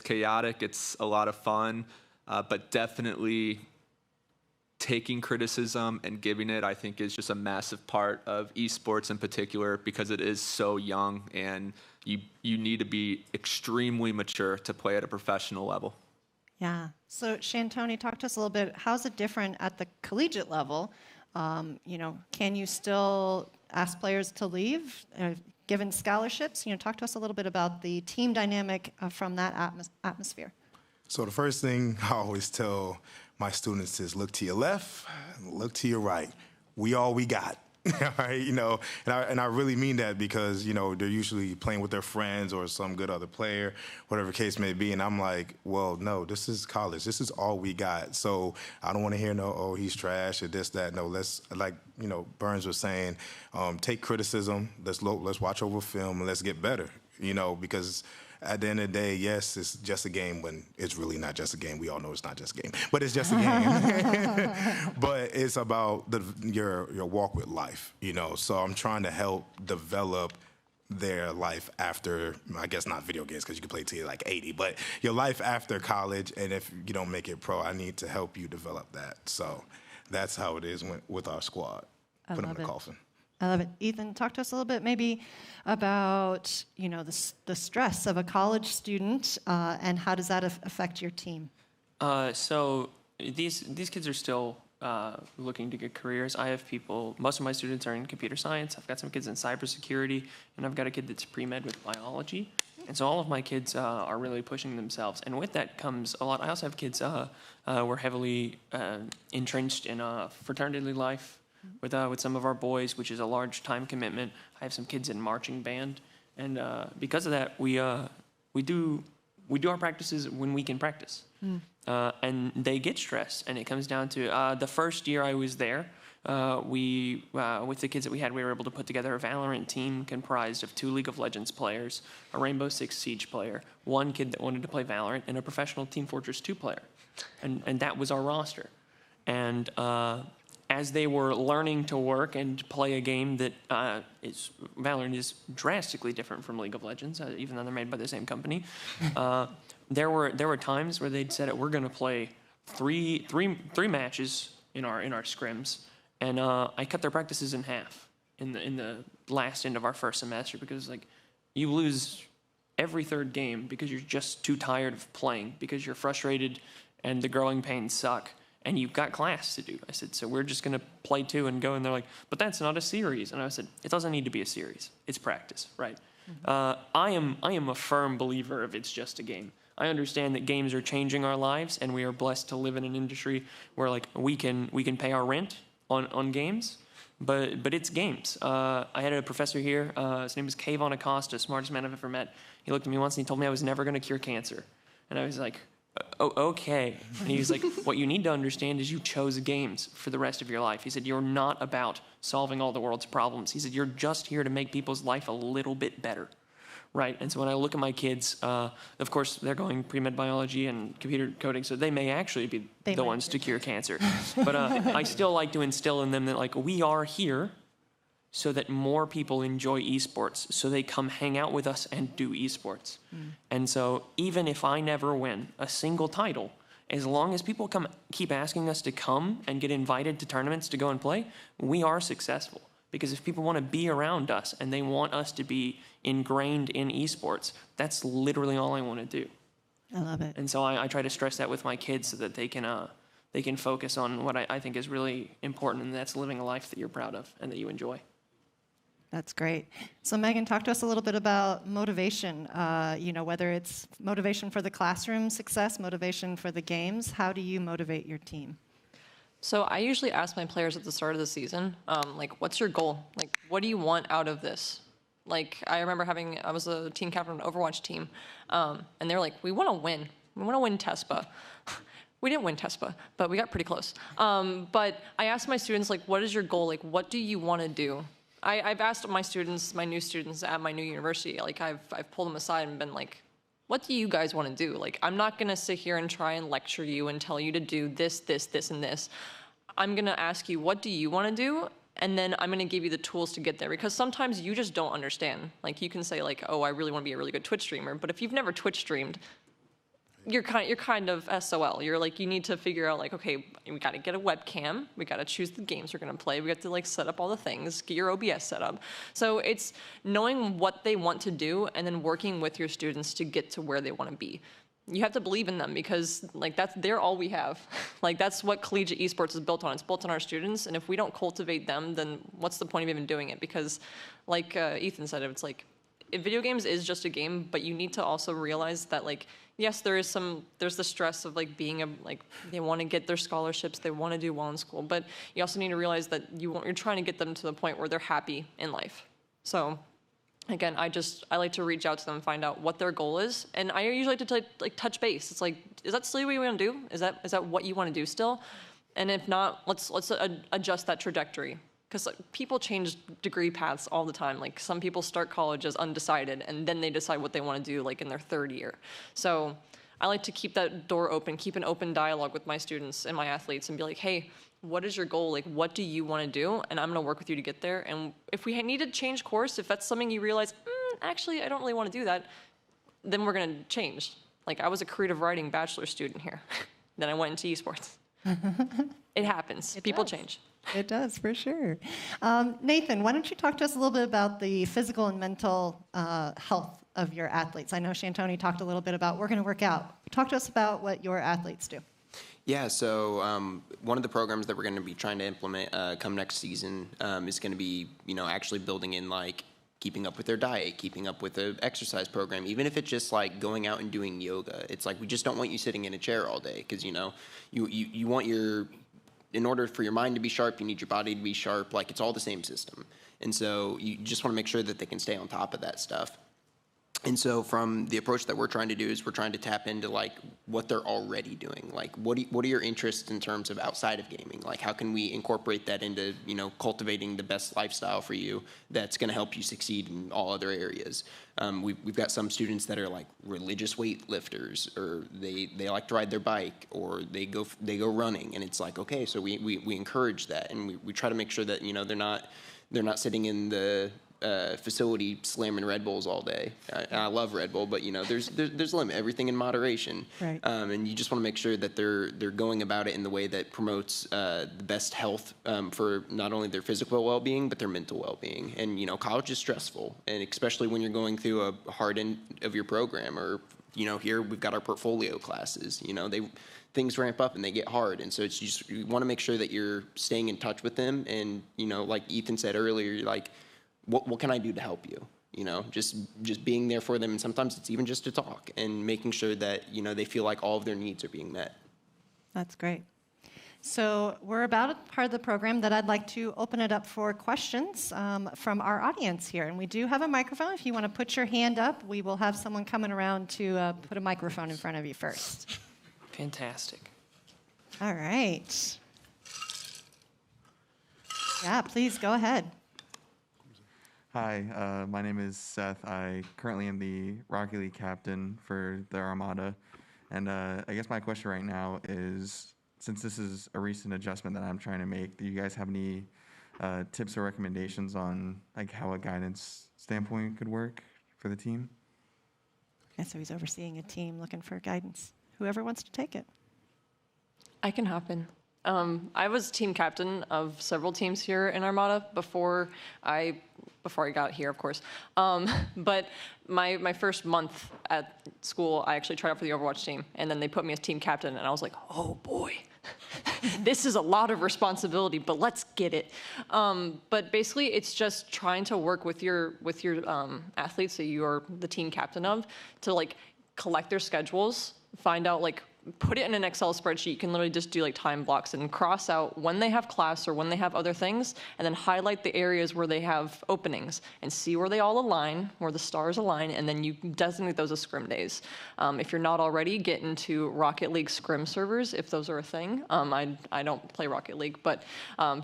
chaotic. It's a lot of fun, but definitely taking criticism and giving it, I think, is just a massive part of esports in particular because it is so young and you need to be extremely mature to play at a professional level. Yeah. So Chantoni, talk to us a little bit. How's it different at the collegiate level? Can you still ask players to leave? given scholarships. Talk to us a little bit about the team dynamic from that atmosphere. So the first thing I always tell my students is look to your left, look to your right. We all we got. All right, and I really mean that because, they're usually playing with their friends or some good other player, whatever the case may be. And I'm like, well, no, this is college. This is all we got. So I don't want to hear oh, he's trash or this, that. No, let's, like, Burns was saying, take criticism. Let's watch over film and let's get better, because at the end of the day, yes, it's just a game when it's really not just a game. We all know it's not just a game, but it's just a game. But it's about your walk with life, So I'm trying to help develop their life after, I guess not video games because you can play till you're like 80, but your life after college. And if you don't make it pro, I need to help you develop that. So that's how it is with our squad. Put them in the coffin. I love it. Ethan, talk to us a little bit maybe about, the stress of a college student and how does that affect your team? So these kids are still looking to get careers. I have most of my students are in computer science. I've got some kids in cybersecurity, and I've got a kid that's pre-med with biology. And so all of my kids are really pushing themselves. And with that comes a lot. I also have kids we're heavily entrenched in fraternity life. With some of our boys, which is a large time commitment. I have some kids in marching band, and because of that, we do our practices when we can practice, and they get stressed. And it comes down to the first year I was there, with the kids that we had, we were able to put together a Valorant team comprised of 2 League of Legends players, a Rainbow Six Siege player, 1 kid that wanted to play Valorant, and a professional Team Fortress 2 player, and that was our roster, and. As they were learning to work and play a game that Valorant is drastically different from League of Legends, even though they're made by the same company. There were times where they'd said, "We're going to play three matches in our scrims," and I cut their practices in half in the last end of our first semester because you lose every third game because you're just too tired of playing because you're frustrated and the growing pains suck. And you've got class to do. I said, so we're just going to play 2 and go. And they're like, but that's not a series. And I said, it doesn't need to be a series. It's practice, right? I am a firm believer of it's just a game. I understand that games are changing our lives, and we are blessed to live in an industry where we can pay our rent on games, but it's games. I had a professor here. His name is Kayvon Acosta, smartest man I've ever met. He looked at me once and he told me I was never going to cure cancer, and I was like. Oh, okay. And he was like, what you need to understand is you chose games for the rest of your life. He said, you're not about solving all the world's problems. He said, you're just here to make people's life a little bit better, right? And so when I look at my kids, of course, they're going pre-med biology and computer coding, so they may actually be the ones to cure cancer. But I still like to instill in them that, we are here so that more people enjoy esports, so they come hang out with us and do esports. And so even if I never win a single title, as long as people keep asking us to come and get invited to tournaments to go and play, we are successful. Because if people want to be around us and they want us to be ingrained in esports, that's literally all I want to do. I love it. And so I try to stress that with my kids so that they can focus on what I think is really important, and that's living a life that you're proud of and that you enjoy. That's great. So Megan, talk to us a little bit about motivation, whether it's motivation for the classroom success, motivation for the games. How do you motivate your team? So I usually ask my players at the start of the season, what's your goal? What do you want out of this? I remember I was a team captain of an Overwatch team, and they're like, we want to win. We want to win TESPA. We didn't win TESPA, but we got pretty close. But I asked my students, what is your goal? What do you want to do? I've asked my new students at my new university, I've pulled them aside and been like, what do you guys want to do? I'm not going to sit here and try and lecture you and tell you to do this, this, this, and this. I'm going to ask you, what do you want to do? And then I'm going to give you the tools to get there, because sometimes you just don't understand. You can say oh, I really want to be a really good Twitch streamer, but if you've never Twitch streamed, you're kind of SOL. You're you need to figure out okay, we got to get a webcam. We got to choose the games we're going to play. We got to set up all the things, get your OBS set up. So it's knowing what they want to do and then working with your students to get to where they want to be. you have to believe in them, because like they're all we have. Like that's what collegiate esports is built on. It's built on our students, and if we don't cultivate them, then what's the point of even doing it? Because like Ethan said, it's like video games is just a game, but you need to also realize that like yes, there's the stress of like being like they want to get their scholarships, they want to do well in school, but you also need to realize that you're trying to get them to the point where they're happy in life. So again, I like to reach out to them and find out what their goal is, and I usually like to touch base. It's like, is that still what you want to do? Is that what you want to do still? And if not, let's adjust that trajectory, because like, people change degree paths all the time. Like some people start college as undecided, and then they decide what they want to do like in their third year. So I like to keep that door open, keep an open dialogue with my students and my athletes, and be like, hey, what is your goal? Like, what do you want to do? And I'm going to work with you to get there. And if we need to change course, if that's something you realize, actually, I don't really want to do that, then we're going to change. Like, I was a creative writing bachelor student here. Then I went into esports. It happens. People change. It does, for sure. Nathan, why don't you talk to us a little bit about the physical and mental health of your athletes? I know Chantoni talked a little bit about we're going to work out. Talk to us about what your athletes do. Yeah, so one of the programs that we're going to be trying to implement come next season is going to be, actually building in like keeping up with their diet, keeping up with the exercise program, even if it's just like going out and doing yoga. It's like we just don't want you sitting in a chair all day, because you want in order for your mind to be sharp, you need your body to be sharp. Like it's all the same system, and so you just want to make sure that they can stay on top of that stuff. And so from the approach that we're trying to do is we're trying to tap into like what they're already doing. Like what are your interests in terms of outside of gaming? Like how can we incorporate that into, cultivating the best lifestyle for you that's going to help you succeed in all other areas. We've got some students that are like religious weightlifters, or they like to ride their bike, or they go running, and it's like, okay, so we encourage that, and we try to make sure that, they're not sitting in the facility slamming Red Bulls all day. I love Red Bull, but there's a limit. Everything in moderation. Right. And you just want to make sure that they're going about it in the way that promotes the best health for not only their physical well-being but their mental well-being. And college is stressful, and especially when you're going through a hard end of your program, or here we've got our portfolio classes. Things ramp up and they get hard, and so it's just you want to make sure that you're staying in touch with them. And like Ethan said earlier, like what can I do to help you? Just being there for them, and sometimes it's even just to talk and making sure that they feel like all of their needs are being met. That's great. So we're about a part of the program that I'd like to open it up for questions from our audience here, and we do have a microphone. If you want to put your hand up, we will have someone coming around to put a microphone in front of you first. Fantastic. All right. Yeah, please go ahead. Hi, my name is Seth. I currently am the Rocket League captain for the Armada. And I guess my question right now is, since this is a recent adjustment that I'm trying to make, do you guys have any tips or recommendations on like how a guidance standpoint could work for the team? Okay, so he's overseeing a team looking for guidance. Whoever wants to take it. I can hop in. I was team captain of several teams here in Armada before I got here, of course. But my first month at school, I actually tried out for the Overwatch team, and then they put me as team captain, and I was like, oh boy, this is a lot of responsibility, but let's get it. But basically, it's just trying to work with your athletes that you are the team captain of to like collect their schedules, find out like, put it in an Excel spreadsheet. You can literally just do like time blocks and cross out when they have class or when they have other things, and then highlight the areas where they have openings and see where they all align, where the stars align, and then you designate those as scrim days. If you're not already, get into Rocket League scrim servers if those are a thing. I don't play Rocket League, but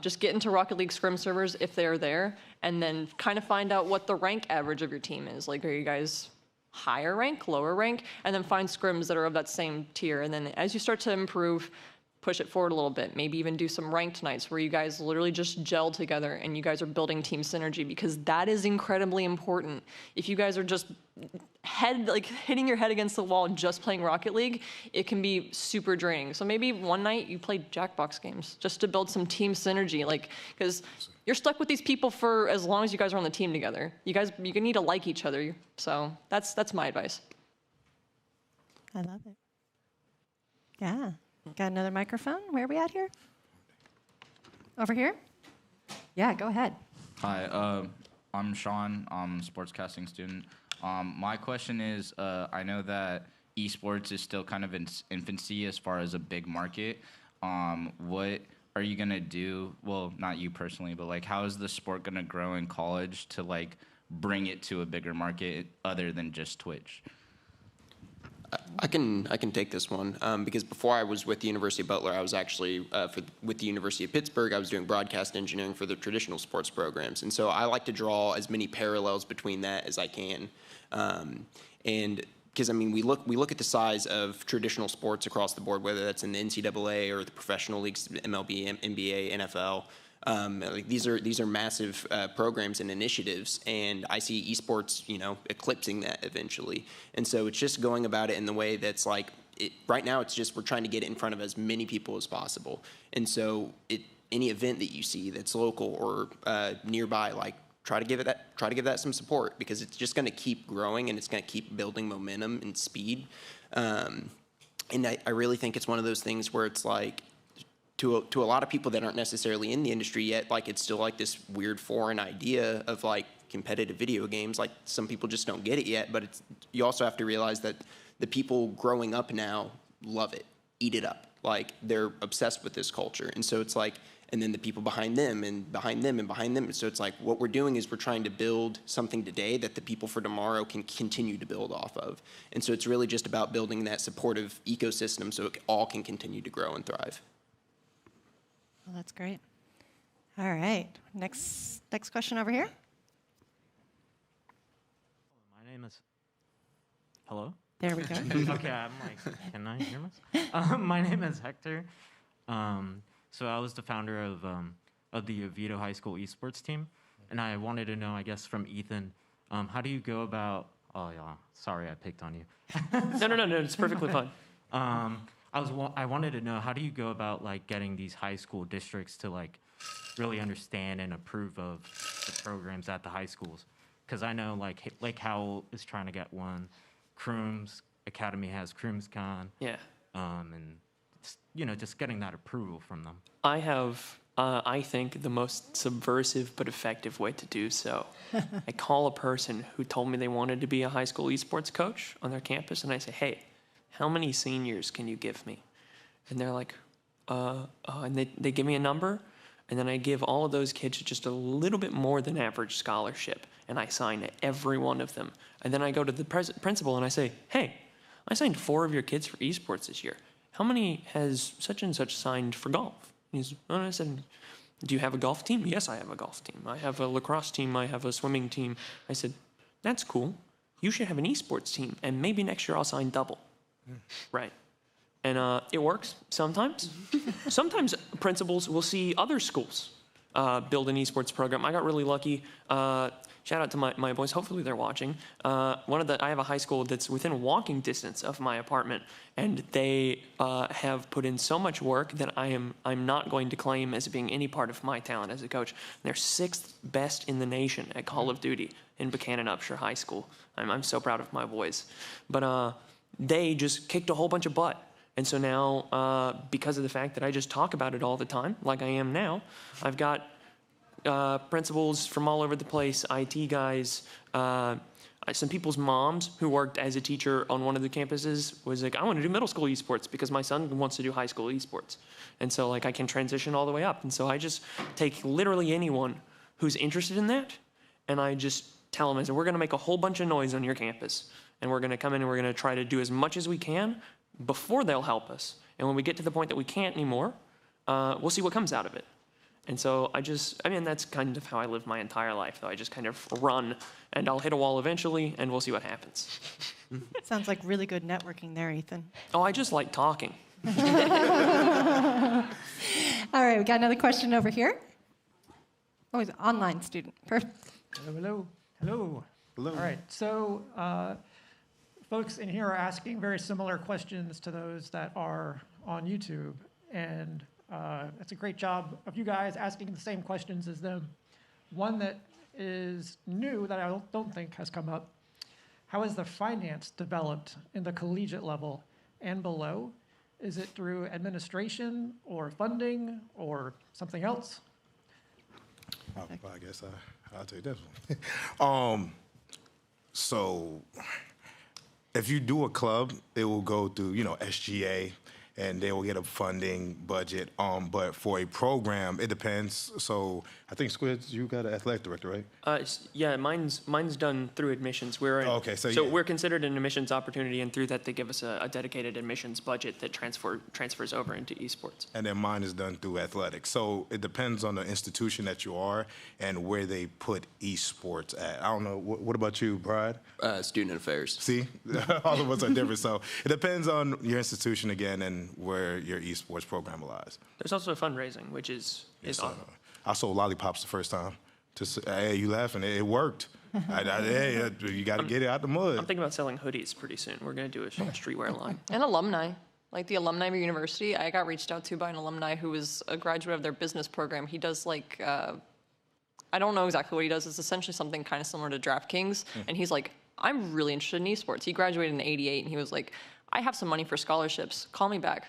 just get into Rocket League scrim servers if they're there, and then kind of find out what the rank average of your team is. Like, are you guys higher rank, lower rank, and then find scrims that are of that same tier. And then as you start to improve, push it forward a little bit. Maybe even do some ranked nights where you guys literally just gel together and you guys are building team synergy, because that is incredibly important. If you guys are just hitting your head against the wall and just playing Rocket League, it can be super draining. So maybe one night you play Jackbox games just to build some team synergy, like, because you're stuck with these people for as long as you guys are on the team together. You need to like each other. So that's my advice. I love it. Yeah. Got another microphone? Where are we at here? Over here? Yeah, go ahead. Hi, I'm Sean. I'm a sportscasting student. My question is, I know that esports is still kind of in infancy as far as a big market. What are you gonna do? Well, not you personally, but like, how is the sport gonna grow in college to like bring it to a bigger market other than just Twitch? I can take this one because before I was with the University of Butler, I was actually with the University of Pittsburgh. I was doing broadcast engineering for the traditional sports programs, and so I like to draw as many parallels between that as I can. And because I mean, we look at the size of traditional sports across the board, whether that's in the NCAA or the professional leagues, MLB, NBA, NFL. Like these are massive programs and initiatives, and I see esports, eclipsing that eventually. And so it's just going about it in the way that's like, right now it's just we're trying to get it in front of as many people as possible. And so any event that you see that's local or nearby, like try to give that some support, because it's just going to keep growing and it's going to keep building momentum and speed. And I really think it's one of those things where it's like, to a lot of people that aren't necessarily in the industry yet, like it's still like this weird foreign idea of like competitive video games. Like some people just don't get it yet, but you also have to realize that the people growing up now love it, eat it up. Like they're obsessed with this culture. And so it's like, and then the people behind them and behind them and behind them. And so it's like what we're doing is we're trying to build something today that the people for tomorrow can continue to build off of. And so it's really just about building that supportive ecosystem so it all can continue to grow and thrive. Well, that's great. All right. Next question over here. My name is... Hello? There we go. Okay, I'm like, can I hear myself? My name is Hector. So I was the founder of the Oviedo High School esports team, and I wanted to know, I guess, from Ethan, how do you go about... Oh, yeah, sorry I picked on you. No, it's perfectly fine. I wanted to know, how do you go about like getting these high school districts to like really understand and approve of the programs at the high schools? Because I know like Lake Howell is trying to get one, Croom's Academy has CroomsCon. Yeah. And just getting that approval from them. I have, I think, the most subversive but effective way to do so. I call a person who told me they wanted to be a high school esports coach on their campus, and I say, hey, how many seniors can you give me? And they're like, and they give me a number, and then I give all of those kids just a little bit more than average scholarship, and I sign every one of them. And then I go to the principal and I say, hey, I signed 4 of your kids for esports this year. How many has such and such signed for golf? And I said, do you have a golf team? Yes, I have a golf team. I have a lacrosse team. I have a swimming team. I said, that's cool. You should have an esports team, and maybe next year I'll sign double. Right. And it works sometimes. Sometimes principals will see other schools build an esports program. I got really lucky. Shout out to my boys. Hopefully they're watching. I have a high school that's within walking distance of my apartment, and they have put in so much work that I'm not going to claim as being any part of my talent as a coach. They're 6th best in the nation at Call of Duty in Buchanan Upshur High School. I'm so proud of my boys. But they just kicked a whole bunch of butt. And so now, because of the fact that I just talk about it all the time, like I am now, I've got principals from all over the place, IT guys, some people's moms who worked as a teacher on one of the campuses was like, I want to do middle school esports because my son wants to do high school esports. And so like I can transition all the way up. And so I just take literally anyone who's interested in that, and I just tell them, I said, we're going to make a whole bunch of noise on your campus. And we're going to come in and we're going to try to do as much as we can before they'll help us. And when we get to the point that we can't anymore, we'll see what comes out of it. And so that's kind of how I live my entire life, though. I just kind of run, and I'll hit a wall eventually, and we'll see what happens. Sounds like really good networking there, Ethan. Oh, I just like talking. All right, we got another question over here. Oh, he's an online student. Perfect. Hello. All right, so folks in here are asking very similar questions to those that are on YouTube, and it's a great job of you guys asking the same questions as them. One that is new that I don't think has come up. how is the finance developed in the collegiate level and below? Is it through administration or funding or something else? I guess I'll take this one. So if you do a club, it will go through, SGA, and they will get a funding budget. But for a program, it depends. So I think Squids, you got an athletic director, right? Yeah, mine's done through admissions. We're considered an admissions opportunity, and through that they give us a dedicated admissions budget that transfers over into esports. And then mine is done through athletics. So it depends on the institution that you are and where they put esports at. I don't know. What about you, Brad? Student affairs. See, all of us are different. So it depends on your institution again and where your esports program lies. There's also fundraising, which is awesome. I sold lollipops the first time. Hey, you laughing? It worked. Hey, you got to get it out the mud. I'm thinking about selling hoodies pretty soon. We're going to do a streetwear line. And alumni. Like the alumni of your university, I got reached out to by an alumni who was a graduate of their business program. He does I don't know exactly what he does. It's essentially something kind of similar to DraftKings. And he's like, I'm really interested in esports. He graduated in '88, and he was like, I have some money for scholarships. Call me back.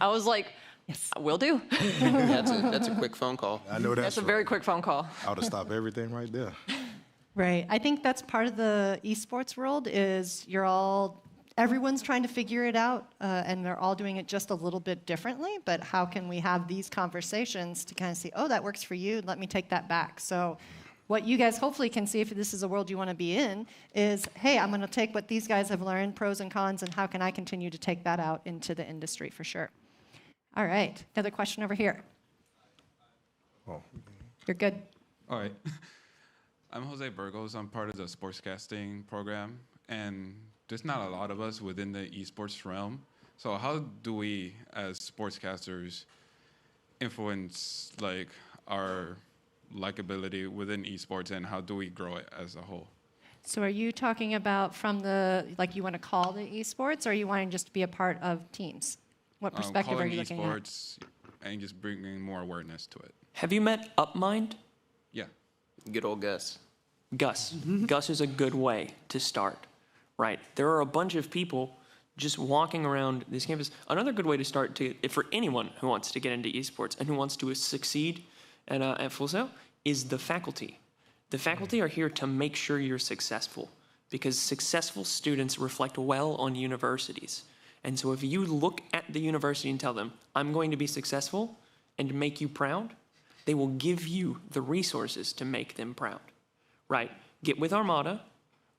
I was like, yes, I will do. That's a quick phone call. I know that's a very quick phone call. I would have stopped everything right there. Right. I think that's part of the esports world is everyone's trying to figure it out, and they're all doing it just a little bit differently. But how can we have these conversations to kind of see, oh, that works for you, let me take that back. So what you guys hopefully can see, if this is a world you want to be in, is, hey, I'm going to take what these guys have learned, pros and cons, and how can I continue to take that out into the industry for sure. All right. Another question over here. Oh. You're good. All right. I'm Jose Burgos. I'm part of the sportscasting program, and there's not a lot of us within the esports realm. So how do we, as sportscasters, influence our likability within esports, and how do we grow it as a whole? So are you talking about from the, you want to call the esports, or are you wanting just to be a part of teams? What perspective are you looking at? Esports and just bringing more awareness to it. Have you met UpMind? Yeah. Good old Gus. Gus. Gus is a good way to start, right? There are a bunch of people just walking around this campus. Another good way to start for anyone who wants to get into esports and who wants to succeed at Full Sail is the faculty. The faculty are here to make sure you're successful because successful students reflect well on universities. And so if you look at the university and tell them, I'm going to be successful and make you proud, they will give you the resources to make them proud, right? Get with Armada,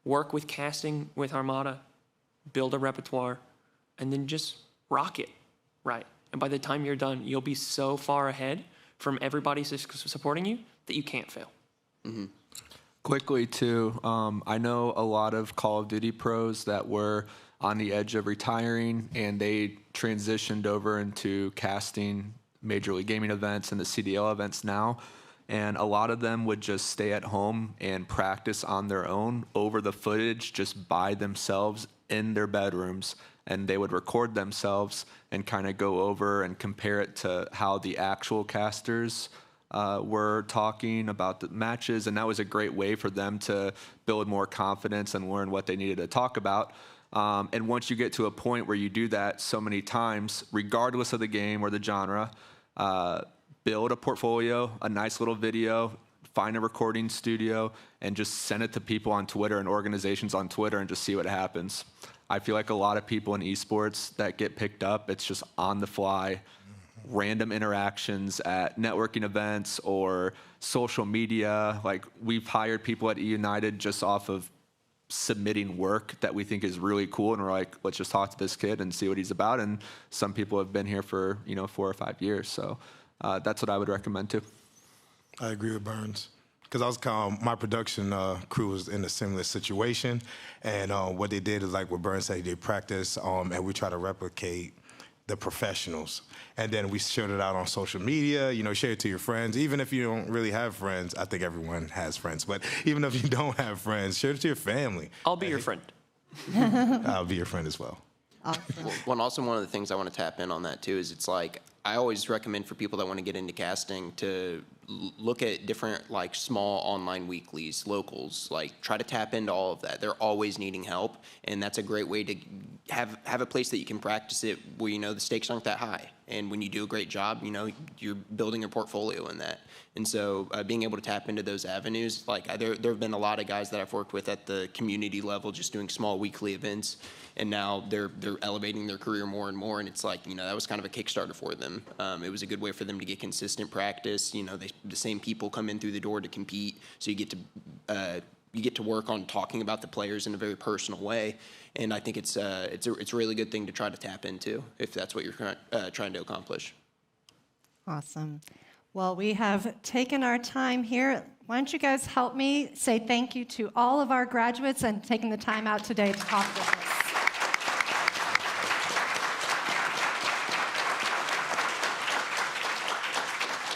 work with casting with Armada, build a repertoire, and then just rock it, right? And by the time you're done, you'll be so far ahead from everybody supporting you that you can't fail. Mm-hmm. Quickly, too, I know a lot of Call of Duty pros that were on the edge of retiring, and they transitioned over into casting Major League Gaming events and the CDL events now. And a lot of them would just stay at home and practice on their own over the footage just by themselves in their bedrooms. And they would record themselves and kind of go over and compare it to how the actual casters were talking about the matches. And that was a great way for them to build more confidence and learn what they needed to talk about. And once you get to a point where you do that so many times, regardless of the game or the genre, build a portfolio, a nice little video, find a recording studio, and just send it to people on Twitter and organizations on Twitter and just see what happens. I feel like a lot of people in esports that get picked up, it's just on the fly, random interactions at networking events or social media. Like, we've hired people at E United just off of submitting work that we think is really cool, and we're like, let's just talk to this kid and see what he's about. And some people have been here for 4 or 5 years, so that's what I would recommend too. I agree with Burns, because my production crew was in a similar situation, and what they did is like what Burns said, they practice, and we try to replicate the professionals. And then we shared it out on social media, share it to your friends. Even if you don't really have friends, I think everyone has friends, but even if you don't have friends, share it to your family. I'll be your friend. I'll be your friend as well. Awesome. Well, and also one of the things I want to tap in on that too is it's like, I always recommend for people that want to get into casting to look at different like small online weeklies, locals, like try to tap into all of that. They're always needing help, and that's a great way to have a place that you can practice it where the stakes aren't that high. And when you do a great job, you're building a portfolio in that. And so being able to tap into those avenues, like there have been a lot of guys that I've worked with at the community level just doing small weekly events, and now they're elevating their career more and more, and it's like, that was kind of a Kickstarter for them. It was a good way for them to get consistent practice. The same people come in through the door to compete, so you get to work on talking about the players in a very personal way. And I think it's a really good thing to try to tap into if that's what you're trying to accomplish. Awesome. Well, we have taken our time here. Why don't you guys help me say thank you to all of our graduates and taking the time out today to talk with us.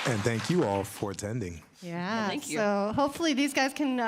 And thank you all for attending. Yeah. Thank you. So hopefully these guys can